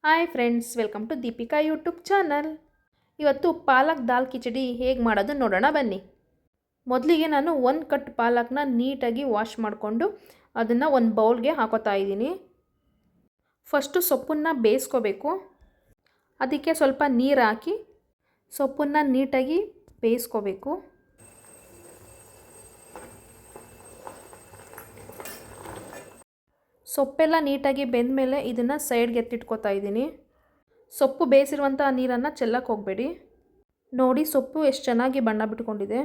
Hi friends, welcome to Deepika YouTube channel. ಇವತ್ತು ಪಾಲಕ್ ದಾಲ್ ಕಿಚಡಿ ಹೇಗೆ ಮಾಡೋದು ನೋಡೋಣ ಬನ್ನಿ. ಮೊದಲಿಗೆ ನಾನು 1 ಕಟ್ ಪಾಲಕ್ನ ನೀಟಾಗಿ ವಾಶ್ ಮಾಡಿಕೊಂಡು ಅದನ್ನು ಒಂದು ಬೌಲ್ಗೆ ಹಾಕೋತಾ ಇದ್ದೀನಿ. ಫಸ್ಟು ಸೊಪ್ಪನ್ನು ಬೇಯಿಸ್ಕೋಬೇಕು. ಅದಕ್ಕೆ ಸ್ವಲ್ಪ ನೀರು ಹಾಕಿ ಸೊಪ್ಪನ್ನು ನೀಟಾಗಿ ಬೇಯಿಸ್ಕೋಬೇಕು. ಸೊಪ್ಪೆಲ್ಲ ನೀಟಾಗಿ ಬೆಂದ ಮೇಲೆ ಇದನ್ನು ಸೈಡ್ಗೆ ಎತ್ತಿಟ್ಕೋತಾ ಇದ್ದೀನಿ. ಸೊಪ್ಪು ಬೇಯಿಸಿರುವಂಥ ನೀರನ್ನು ಚೆಲ್ಲಕ್ಕೆ ಹೋಗಬೇಡಿ. ನೋಡಿ ಸೊಪ್ಪು ಎಷ್ಟು ಚೆನ್ನಾಗಿ ಬಣ್ಣ ಬಿಟ್ಕೊಂಡಿದೆ.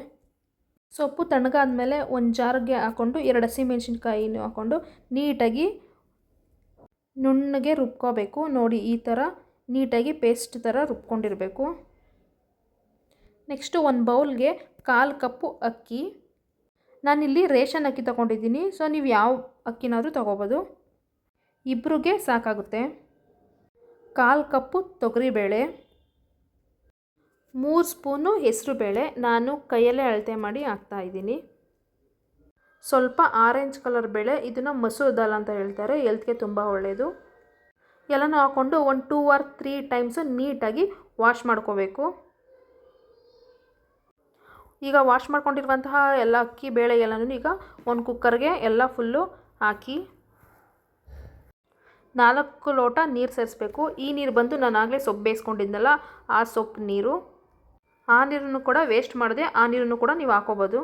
ಸೊಪ್ಪು ತಣ್ಣಗಾದ್ಮೇಲೆ ಒಂದು ಜಾರ್ಗೆ ಹಾಕ್ಕೊಂಡು 2 ಹಸಿಮೆಣ್ಸಿನ್ಕಾಯಿನೂ ಹಾಕ್ಕೊಂಡು ನೀಟಾಗಿ ನುಣ್ಣಗೆ ರುಬ್ಕೋಬೇಕು. ನೋಡಿ ಈ ಥರ ನೀಟಾಗಿ ಪೇಸ್ಟ್ ಥರ ರುಬ್ಕೊಂಡಿರಬೇಕು. ನೆಕ್ಸ್ಟು ಒಂದು ಬೌಲ್ಗೆ 1/4 ಕಪ್ಪು ಅಕ್ಕಿ. ನಾನಿಲ್ಲಿ ರೇಷನ್ ಅಕ್ಕಿ ತೊಗೊಂಡಿದ್ದೀನಿ. ಸೊ ನೀವು ಯಾವ ಅಕ್ಕಿನಾದರೂ ತೊಗೋಬೋದು. ಇಬ್ಬರಿಗೆ ಸಾಕಾಗುತ್ತೆ. 1/4 ಕಪ್ಪು ತೊಗರಿಬೇಳೆ, 3 ಸ್ಪೂನು ಹೆಸರುಬೇಳೆ ನಾನು ಕೈಯಲ್ಲೇ ಅಳತೆ ಮಾಡಿ ಹಾಕ್ತಾಯಿದ್ದೀನಿ. ಸ್ವಲ್ಪ ಆರೆಂಜ್ ಕಲರ್ ಬೇಳೆ, ಇದನ್ನು ಮಸೂರ್ ದಾಲ್ ಅಂತ ಹೇಳ್ತಾರೆ, ಹೆಲ್ತ್ಗೆ ತುಂಬ ಒಳ್ಳೆಯದು. ಎಲ್ಲನೂ ಹಾಕ್ಕೊಂಡು ಒಂದು 2 or 3 ಟೈಮ್ಸು ನೀಟಾಗಿ ವಾಶ್ ಮಾಡ್ಕೋಬೇಕು. ಈಗ ವಾಶ್ ಮಾಡ್ಕೊಂಡಿರುವಂತಹ ಎಲ್ಲ ಅಕ್ಕಿ ಬೇಳೆ ಎಲ್ಲನೂ ಈಗ ಒಂದು ಕುಕ್ಕರ್ಗೆ ಎಲ್ಲ ಫುಲ್ಲು ಹಾಕಿ 4 ಲೋಟ ನೀರು ಸೇರಿಸ್ಬೇಕು. ಈ ನೀರು ಬಂದು ನಾನು ಆಗಲೇ ಸೊಪ್ಪು ಬೇಯಿಸ್ಕೊಂಡಿದ್ನಲ್ಲ ಆ ಸೊಪ್ಪು ನೀರು. ಆ ನೀರನ್ನು ಕೂಡ ವೇಸ್ಟ್ ಮಾಡದೆ ಆ ನೀರನ್ನು ಕೂಡ ನೀವು ಹಾಕೋಬೋದು.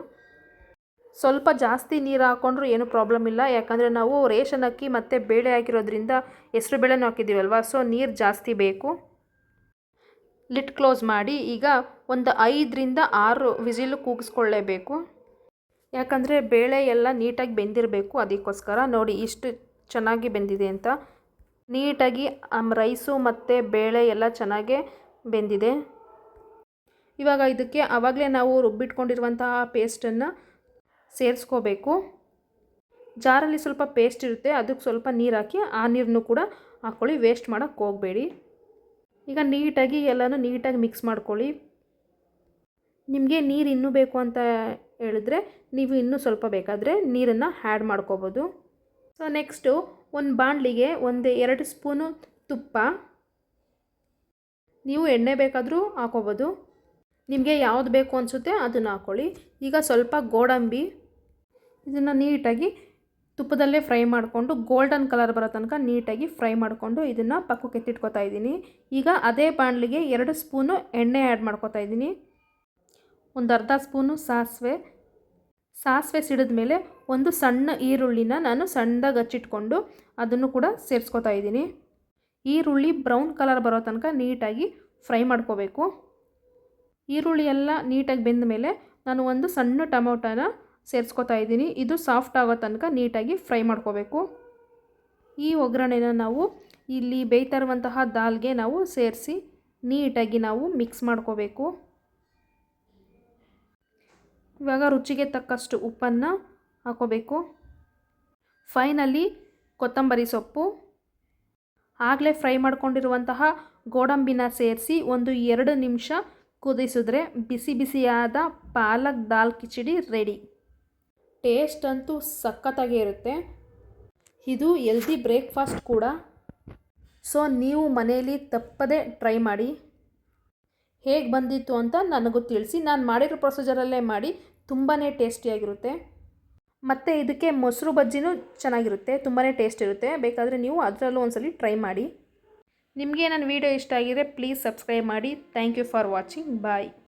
ಸ್ವಲ್ಪ ಜಾಸ್ತಿ ನೀರು ಹಾಕ್ಕೊಂಡ್ರೂ ಏನೂ ಪ್ರಾಬ್ಲಮ್ ಇಲ್ಲ, ಯಾಕಂದರೆ ನಾವು ರೇಷನ್ ಅಕ್ಕಿ ಮತ್ತು ಬೇಳೆ ಹಾಕಿರೋದ್ರಿಂದ ಹೆಸರು ಬೇಳೆನೂ ಹಾಕಿದ್ದೀವಲ್ವ, ಸೊ ನೀರು ಜಾಸ್ತಿ ಬೇಕು. ಲಿಡ್ ಕ್ಲೋಸ್ ಮಾಡಿ ಈಗ ಒಂದು 5 ರಿಂದ 6 ವಿಸಿಲು ಕೂಗಿಸ್ಕೊಳ್ಳೇಬೇಕು. ಯಾಕಂದರೆ ಬೇಳೆ ಎಲ್ಲ ನೀಟಾಗಿ ಬೆಂದಿರಬೇಕು, ಅದಕ್ಕೋಸ್ಕರ. ನೋಡಿ ಇಷ್ಟು ಚೆನ್ನಾಗಿ ಬೆಂದಿದೆ ಅಂತ. ನೀಟಾಗಿ ರೈಸು ಮತ್ತು ಬೇಳೆ ಎಲ್ಲ ಚೆನ್ನಾಗೇ ಬೆಂದಿದೆ. ಇವಾಗ ಇದಕ್ಕೆ ಆವಾಗಲೇ ನಾವು ರುಬ್ಬಿಟ್ಕೊಂಡಿರುವಂತಹ ಪೇಸ್ಟನ್ನು ಸೇರಿಸ್ಕೋಬೇಕು. ಜಾರಲ್ಲಿ ಸ್ವಲ್ಪ ಪೇಸ್ಟ್ ಇರುತ್ತೆ, ಅದಕ್ಕೆ ಸ್ವಲ್ಪ ನೀರು ಹಾಕಿ ಆ ನೀರನ್ನು ಕೂಡ ಹಾಕ್ಕೊಳ್ಳಿ, ವೇಸ್ಟ್ ಮಾಡೋಕ್ಕೆ ಹೋಗಬೇಡಿ. ಈಗ ನೀಟಾಗಿ ಎಲ್ಲನೂ ನೀಟಾಗಿ ಮಿಕ್ಸ್ ಮಾಡ್ಕೊಳ್ಳಿ. ನಿಮಗೆ ನೀರು ಇನ್ನೂ ಬೇಕು ಅಂತ ಹೇಳಿದ್ರೆ ನೀವು ಇನ್ನೂ ಸ್ವಲ್ಪ ಬೇಕಾದರೆ ನೀರನ್ನು ಆ್ಯಡ್ ಮಾಡ್ಕೋಬೋದು. ಸೊ ನೆಕ್ಸ್ಟು ಒಂದು ಬಾಣಲಿಗೆ 2 ಸ್ಪೂನು ತುಪ್ಪ, ನೀವು ಎಣ್ಣೆ ಬೇಕಾದರೂ ಹಾಕೋಬೋದು, ನಿಮಗೆ ಯಾವುದು ಬೇಕು ಅನಿಸುತ್ತೆ ಅದನ್ನು ಹಾಕ್ಕೊಳ್ಳಿ. ಈಗ ಸ್ವಲ್ಪ ಗೋಡಂಬಿ, ಇದನ್ನು ನೀಟಾಗಿ ತುಪ್ಪದಲ್ಲೇ ಫ್ರೈ ಮಾಡಿಕೊಂಡು ಗೋಲ್ಡನ್ ಕಲರ್ ಬರೋ ತನಕ ನೀಟಾಗಿ ಫ್ರೈ ಮಾಡಿಕೊಂಡು ಇದನ್ನು ಪಕ್ಕಕ್ಕೆ ಎತ್ತಿಟ್ಕೊತಾ ಇದ್ದೀನಿ. ಈಗ ಅದೇ ಬಾಣಲಿಗೆ 2 ಸ್ಪೂನು ಎಣ್ಣೆ ಆ್ಯಡ್ ಮಾಡ್ಕೊತಾ ಇದ್ದೀನಿ. ಒಂದು ಅರ್ಧ ಸ್ಪೂನು ಸಾಸಿವೆ ಸಿಡಿದ ಮೇಲೆ ಒಂದು ಸಣ್ಣ ಈರುಳ್ಳಿನ ನಾನು ಸಣ್ಣದಾಗಿ ಹಚ್ಚಿಟ್ಕೊಂಡು ಅದನ್ನು ಕೂಡ ಸೇರಿಸ್ಕೊತಾ ಇದ್ದೀನಿ. ಈರುಳ್ಳಿ ಬ್ರೌನ್ ಕಲರ್ ಬರೋ ತನಕ ನೀಟಾಗಿ ಫ್ರೈ ಮಾಡ್ಕೋಬೇಕು. ಈರುಳ್ಳಿ ಎಲ್ಲ ನೀಟಾಗಿ ಬೆಂದ ಮೇಲೆ ನಾನು ಒಂದು ಸಣ್ಣ ಟೊಮೊಟೊನ ಸೇರಿಸ್ಕೊತಾ ಇದ್ದೀನಿ. ಇದು ಸಾಫ್ಟ್ ಆಗೋ ತನಕ ನೀಟಾಗಿ ಫ್ರೈ ಮಾಡ್ಕೋಬೇಕು. ಈ ಒಗ್ಗರಣೆನ ನಾವು ಇಲ್ಲಿ ಬೇಯ್ತಾ ಇರುವಂತಹ ದಾಲ್ಗೆ ನಾವು ಸೇರಿಸಿ ನೀಟಾಗಿ ನಾವು ಮಿಕ್ಸ್ ಮಾಡ್ಕೋಬೇಕು. ಇವಾಗ ರುಚಿಗೆ ತಕ್ಕಷ್ಟು ಉಪ್ಪನ್ನು ಹಾಕೋಬೇಕು. ಫೈನಲಿ ಕೊತ್ತಂಬರಿ ಸೊಪ್ಪು, ಆಗಲೇ ಫ್ರೈ ಮಾಡ್ಕೊಂಡಿರುವಂತಹ ಗೋಡಂಬಿನ ಸೇರಿಸಿ ಒಂದು 2 ನಿಮಿಷ ಕುದಿಸಿದ್ರೆ ಬಿಸಿ ಬಿಸಿಯಾದ ಪಾಲಕ್ ದಾಲ್ ಕಿಚಡಿ ರೆಡಿ. ಟೇಸ್ಟ್ ಅಂತೂ ಸಖತ್ತಾಗೇ ಇರುತ್ತೆ. ಇದು ಹೆಲ್ದಿ ಬ್ರೇಕ್ಫಾಸ್ಟ್ ಕೂಡ. ಸೊ ನೀವು ಮನೆಯಲ್ಲಿ ತಪ್ಪದೆ ಟ್ರೈ ಮಾಡಿ. ಹೇಗೆ ಬಂದಿತ್ತು ಅಂತ ನನಗೂ ತಿಳಿಸಿ. ನಾನು ಮಾಡಿರೋ ಪ್ರೊಸೀಜರಲ್ಲೇ ಮಾಡಿ, ತುಂಬಾ ಟೇಸ್ಟಿಯಾಗಿರುತ್ತೆ. ಮತ್ತು ಇದಕ್ಕೆ ಮೊಸರು ಬಜ್ಜಿನೂ ಚೆನ್ನಾಗಿರುತ್ತೆ, ತುಂಬಾ ಟೇಸ್ಟ್ ಇರುತ್ತೆ. ಬೇಕಾದರೆ ನೀವು ಅದರಲ್ಲೂ ಒಂದ್ಸಲಿ ಟ್ರೈ ಮಾಡಿ. ನಿಮಗೆ ನನ್ನ ವಿಡಿಯೋ ಇಷ್ಟ ಆಗಿದ್ರೆ ಪ್ಲೀಸ್ ಸಬ್ಸ್ಕ್ರೈಬ್ ಮಾಡಿ. Thank you for watching. Bye.